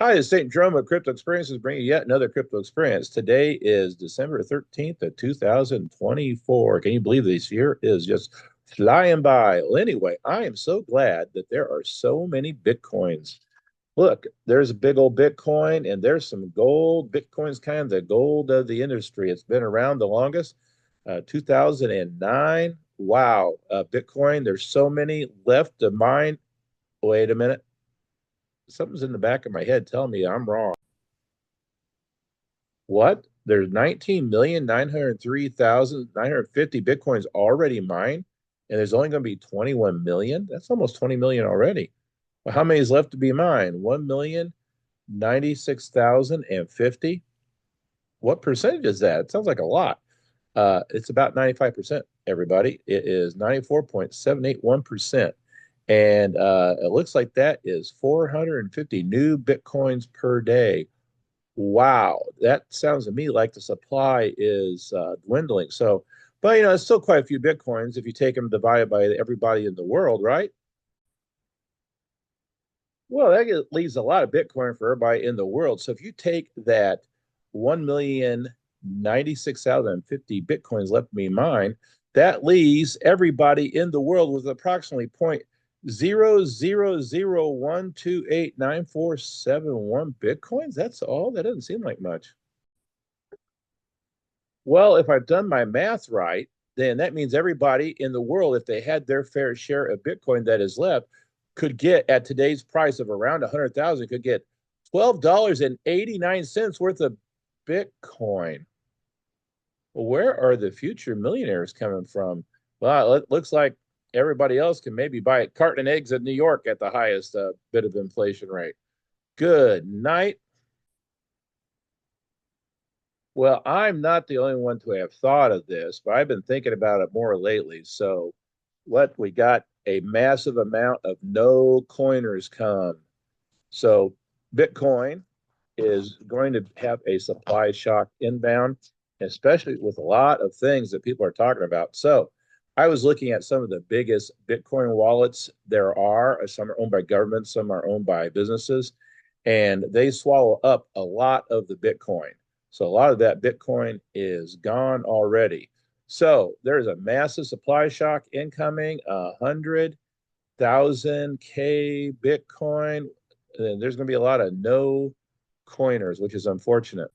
Hi, it's Saintjerome of Crypto Experiences bringing you yet another crypto experience. Today is December 13th of 2024. Can you believe this year is just flying by? Well, anyway, I am so glad that there are so many Bitcoins. Look, there's a big old Bitcoin and there's some gold. Bitcoin's kind of the gold of the industry. It's been around the longest, 2009. Wow, Bitcoin, there's so many left to mine. Wait a minute. Something's in the back of my head telling me I'm wrong. What? There's 19,903,950 Bitcoins already mined, and there's only going to be 21 million? That's almost 20 million already. Well, how many is left to be mined? 1,096,050. What percentage is that? It sounds like a lot. It's about 95%, everybody. It is 94.781%. And it looks like that is 450 new Bitcoins per day. Wow, that sounds to me like the supply is dwindling. So, but it's still quite a few Bitcoins if you take them divided by everybody in the world, right? Well, that leaves a lot of Bitcoin for everybody in the world. So if you take that 1,096,050 Bitcoins left to be mined, that leaves everybody in the world with approximately 0.0001289471 Bitcoins. That's all. That doesn't seem like much. Well, if I've done my math right, then that means everybody in the world, if they had their fair share of Bitcoin that is left, could get at today's price of around 100,000, could get $12.89 worth of Bitcoin. Well, where are the future millionaires coming from? Well, it looks like everybody else can maybe buy a carton of eggs in New York at the highest bit of inflation rate. Good night. Well, I'm not the only one to have thought of this, but I've been thinking about it more lately. So, what we got a massive amount of no coiners come. So, Bitcoin is going to have a supply shock inbound, especially with a lot of things that people are talking about. So, I was looking at some of the biggest Bitcoin wallets there are. Some are owned by governments, some are owned by businesses, and they swallow up a lot of the Bitcoin. So a lot of that Bitcoin is gone already. So there's a massive supply shock incoming, 100,000 K Bitcoin. And there's going to be a lot of no coiners, which is unfortunate.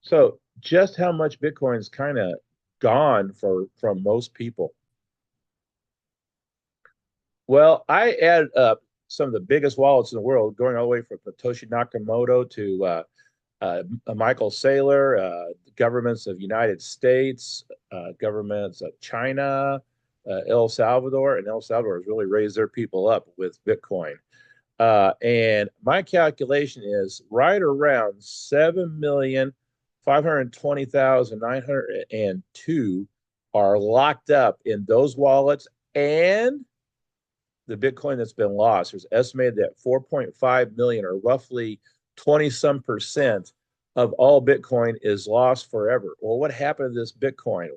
So just how much Bitcoin is kind of gone from most people. Well, I added up some of the biggest wallets in the world, going all the way from Satoshi Nakamoto to Michael Saylor, governments of United States, governments of China, El Salvador, and El Salvador has really raised their people up with Bitcoin. And my calculation is right around 7,520,902 are locked up in those wallets and the Bitcoin that's been lost. There's estimated that 4.5 million, or roughly 20 some percent of all Bitcoin, is lost forever. Well, what happened to this Bitcoin?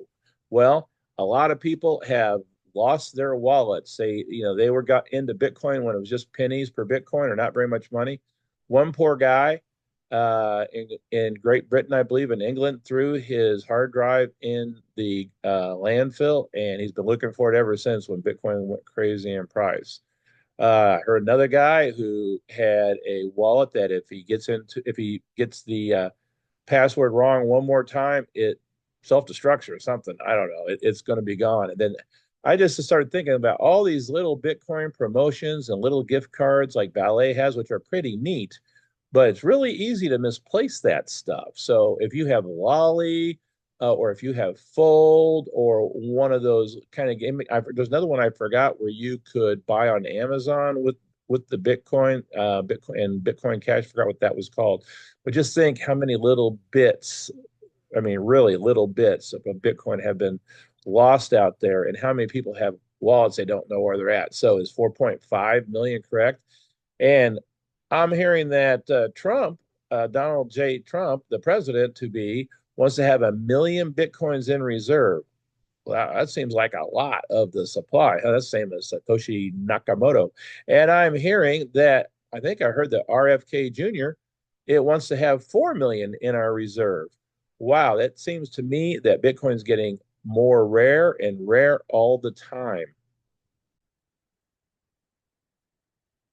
Well, a lot of people have lost their wallets. They were got into Bitcoin when it was just pennies per Bitcoin, or not very much money. One poor guy in Great Britain, I believe, in England, threw his hard drive in the landfill, and he's been looking for it ever since when Bitcoin went crazy in price. Heard another guy who had a wallet that if he gets the password wrong one more time, it self-destructs or something. I don't know. It's going to be gone. And then I just started thinking about all these little Bitcoin promotions and little gift cards like Ballet has, which are pretty neat, but it's really easy to misplace that stuff. So if you have Lolly, or if you have Fold, or one of those kind of game, there's another one I forgot where you could buy on Amazon with the Bitcoin and Bitcoin Cash. I forgot what that was called, but just think how many little bits. I mean, really little bits of Bitcoin have been lost out there, and how many people have wallets they don't know where they're at. So is 4.5 million correct? And I'm hearing that Donald J. Trump, the president to be, wants to have 1 million Bitcoins in reserve. Wow, that seems like a lot of the supply. That's the same as Satoshi Nakamoto. And I'm hearing that I think I heard that RFK Jr. it wants to have 4 million in our reserve. Wow, that seems to me that Bitcoin's getting more rare and rare all the time.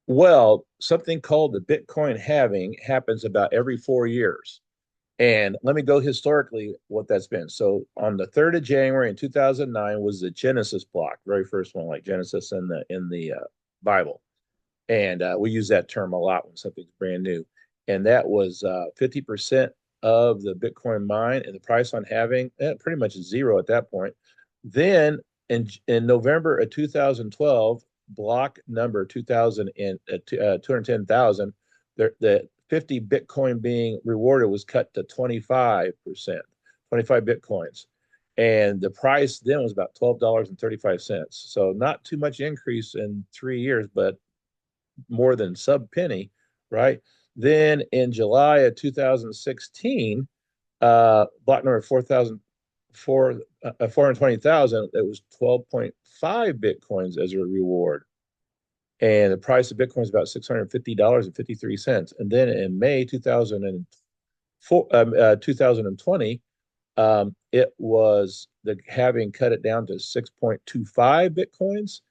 Well, something called the Bitcoin halving happens about every 4 years. And let me go historically what that's been. So on the 3rd of January in 2009 was the Genesis block, very first one, like Genesis in the Bible. And we use that term a lot when something's brand new. And that was 50% of the Bitcoin mine, and the price on having pretty much zero at that point. Then in November of 2012, block number 2000 and 210,000, the 50 Bitcoin being rewarded was cut to 25%, 25 Bitcoins. And the price then was about $12.35. So not too much increase in 3 years, but more than sub penny, right? Then in July of 2016, block number 420,000, it was 12.5 Bitcoins as a reward. And the price of Bitcoin is about $650.53. And then in May 2020, it was the having cut it down to 6.25 Bitcoins,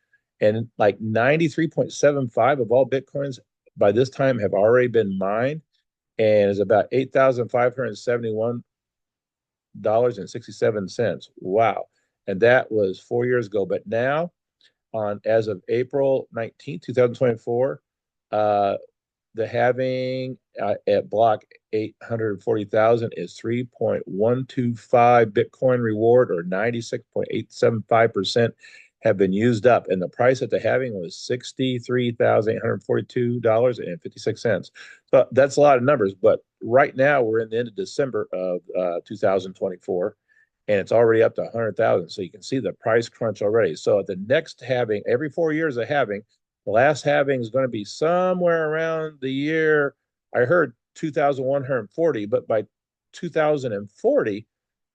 and like 93.75 of all Bitcoins by this time have already been mined, and is about $8,571.67. Wow. And that was 4 years ago. But now, on as of April 19th, 2024, uh, the halving at block 840,000 is 3.125 Bitcoin reward, or 96.875% have been used up. And the price at the halving was $63,842.56. So that's a lot of numbers. But right now, we're in the end of December of 2024, and it's already up to 100,000. So you can see the price crunch already. So at the next halving, every 4 years of halving, the last halving is going to be somewhere around the year, I heard 2140, but by 2040,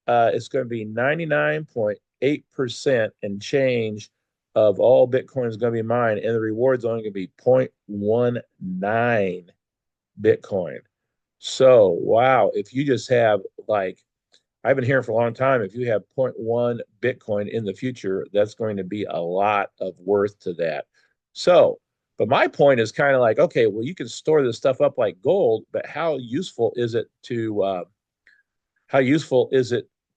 it's going to be 99.8% and change of all Bitcoin is going to be mined, and the reward's only going to be 0.19 Bitcoin. So, wow, if you just have like, I've been hearing for a long time, if you have zero point 0.1 Bitcoin in the future, that's going to be a lot of worth to that. So, but my point is kind of like, okay, well, you can store this stuff up like gold, but how useful is it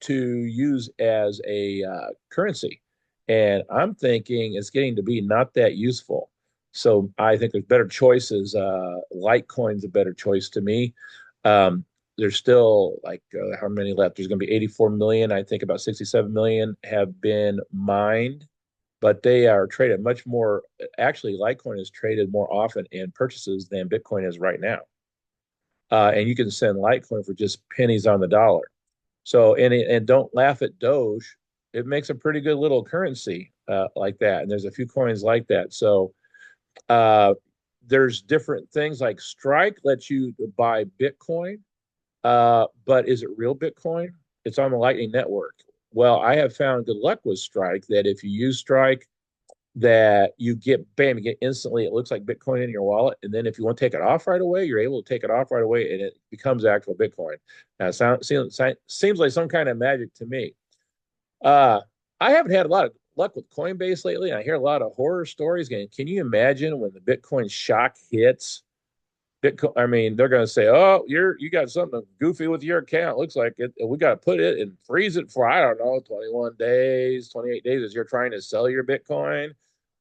to use as a currency? And I'm thinking it's getting to be not that useful. So I think there's better choices. Litecoin's a better choice to me. Um, there's still like how many left? There's going to be 84 million. I think about 67 million have been mined, but they are traded much more. Actually, Litecoin is traded more often in purchases than Bitcoin is right now. And you can send Litecoin for just pennies on the dollar. So, and don't laugh at Doge. It makes a pretty good little currency like that. And there's a few coins like that. So uh, there's different things like Strike lets you buy Bitcoin, but is it real Bitcoin? It's on the Lightning Network. Well, I have found good luck with Strike that if you use Strike, that you get bam, you get instantly, it looks like Bitcoin in your wallet. And then if you want to take it off right away, you're able to take it off right away, and it becomes actual Bitcoin. Now, seems like some kind of magic to me. Uh, I haven't had a lot of luck with Coinbase lately, and I hear a lot of horror stories. And can you imagine when the Bitcoin shock hits? Bitcoin, I mean, they're going to say, "Oh, you got something goofy with your account. Looks like it. We got to put it and freeze it for, I don't know, 21 days, 28 days as you're trying to sell your Bitcoin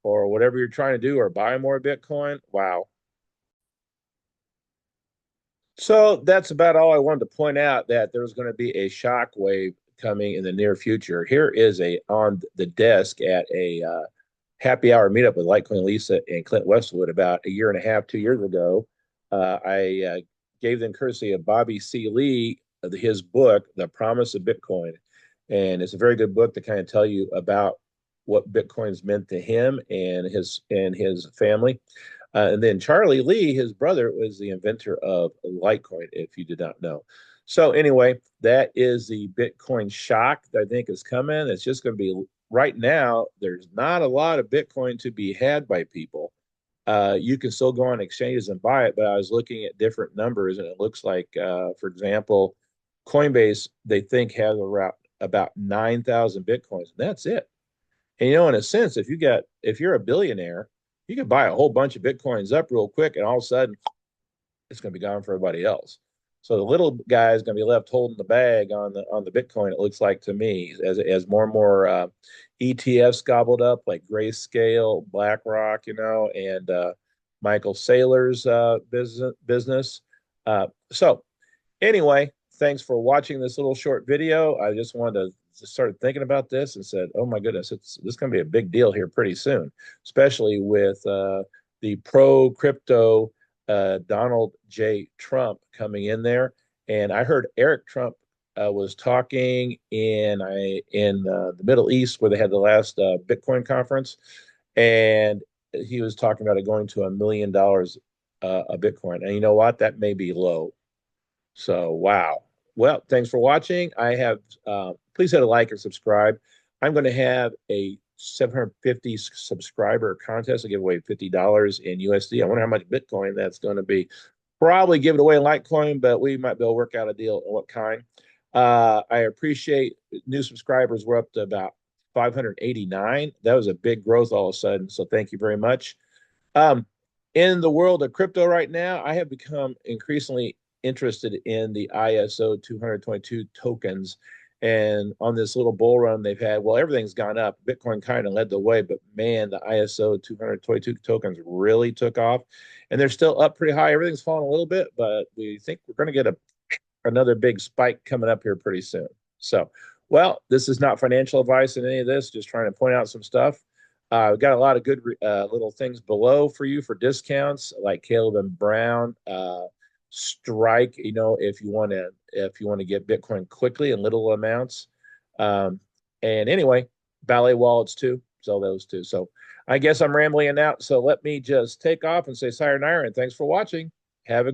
or whatever you're trying to do, or buy more Bitcoin." Wow. So that's about all I wanted to point out, that there's going to be a shock wave coming in the near future. Here is a on the desk at a happy hour meetup with Litecoin Lisa and Clint Westwood about a year and a half, 2 years ago. I gave them courtesy of Bobby C. Lee, his book, The Promise of Bitcoin. And it's a very good book to kind of tell you about what Bitcoin's meant to him and his family. And then Charlie Lee, his brother, was the inventor of Litecoin, if you did not know. So anyway, that is the Bitcoin shock that I think is coming. It's just going to be, right now, there's not a lot of Bitcoin to be had by people. You can still go on exchanges and buy it, but I was looking at different numbers, and it looks like, for example, Coinbase, they think has around about 9,000 Bitcoins. And that's it. And in a sense, if you're a billionaire, you can buy a whole bunch of Bitcoins up real quick, and all of a sudden it's going to be gone for everybody else. So the little guy is going to be left holding the bag on the Bitcoin. It looks like to me, as more and more ETFs gobbled up, like Grayscale, BlackRock, and Michael Saylor's business. So anyway, thanks for watching this little short video. I just wanted to just started thinking about this and said, "Oh my goodness, this is going to be a big deal here pretty soon, especially with the pro crypto Donald J. Trump coming in there." And I heard Eric Trump was talking in the Middle East where they had the last Bitcoin conference, and he was talking about it going to $1 million a Bitcoin. And you know what? That may be low. So, wow. Well, thanks for watching. Please hit a like and subscribe. I'm going to have a 750 subscriber contest. I give away $50 in USD. I wonder how much Bitcoin that's going to be. Probably give it away in Litecoin, but we might be able to work out a deal on what kind. I appreciate new subscribers. We're up to about 589. That was a big growth all of a sudden. So thank you very much. Um, in the world of crypto right now, I have become increasingly interested in the ISO 222 tokens. And on this little bull run they've had, well, everything's gone up. Bitcoin kind of led the way, but man, the ISO 222 tokens really took off. And they're still up pretty high. Everything's fallen a little bit, but we think we're going to get another big spike coming up here pretty soon. So, well, this is not financial advice in any of this, just trying to point out some stuff. We've got a lot of good little things below for you for discounts, like Caleb and Brown. Strike, if you want to get Bitcoin quickly in little amounts. And anyway, Ballet wallets too. Sell those too. So I guess I'm rambling out. So let me just take off and say sayonara and thanks for watching. Have a